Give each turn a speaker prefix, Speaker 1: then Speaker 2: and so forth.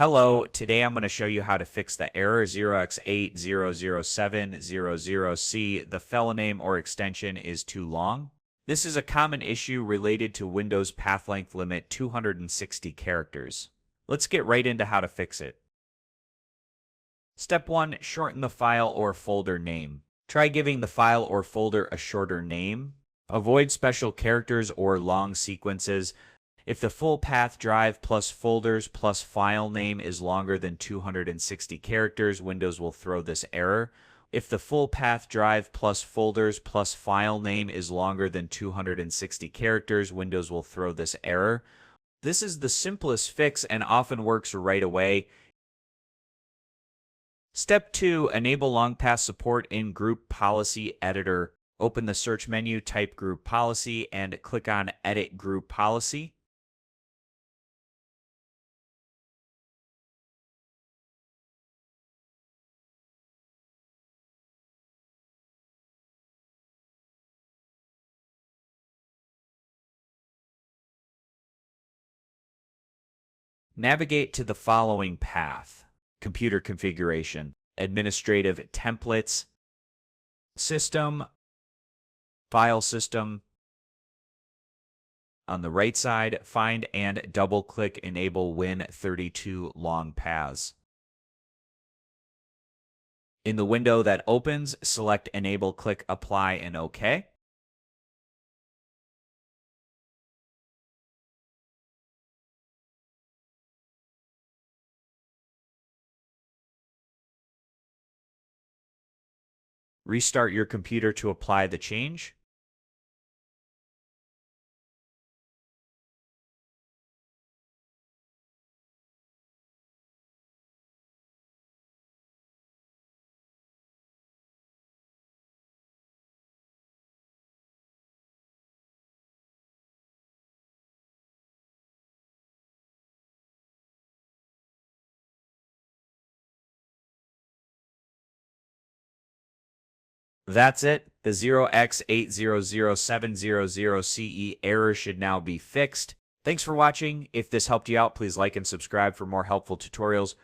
Speaker 1: Hello, today I'm going to show you how to fix the error 0x800700C. The Filename or extension is too long. This is a common issue related to Windows path length limit 260 characters. Let's get right into how to fix it. Step 1. Shorten the file or folder name. Try giving the file or folder a shorter name. Avoid special characters or long sequences. If the full path drive plus folders plus file name is longer than 260 characters, Windows will throw this error. If the full path drive plus folders plus file name is longer than 260 characters, Windows will throw this error. This is the simplest fix and often works right away. Step 2. Enable long path support in Group Policy Editor. Open the search menu, type Group Policy, and click on Edit Group Policy. Navigate to the following path: Computer Configuration, Administrative Templates, System, File System. On the right side, find and double-click Enable Win32 Long Paths. In the window that opens, select Enable, click Apply, and OK. Restart your computer to apply the change. That's it. The 0x800700CE error should now be fixed. Thanks for watching. If this helped you out, please like and subscribe for more helpful tutorials.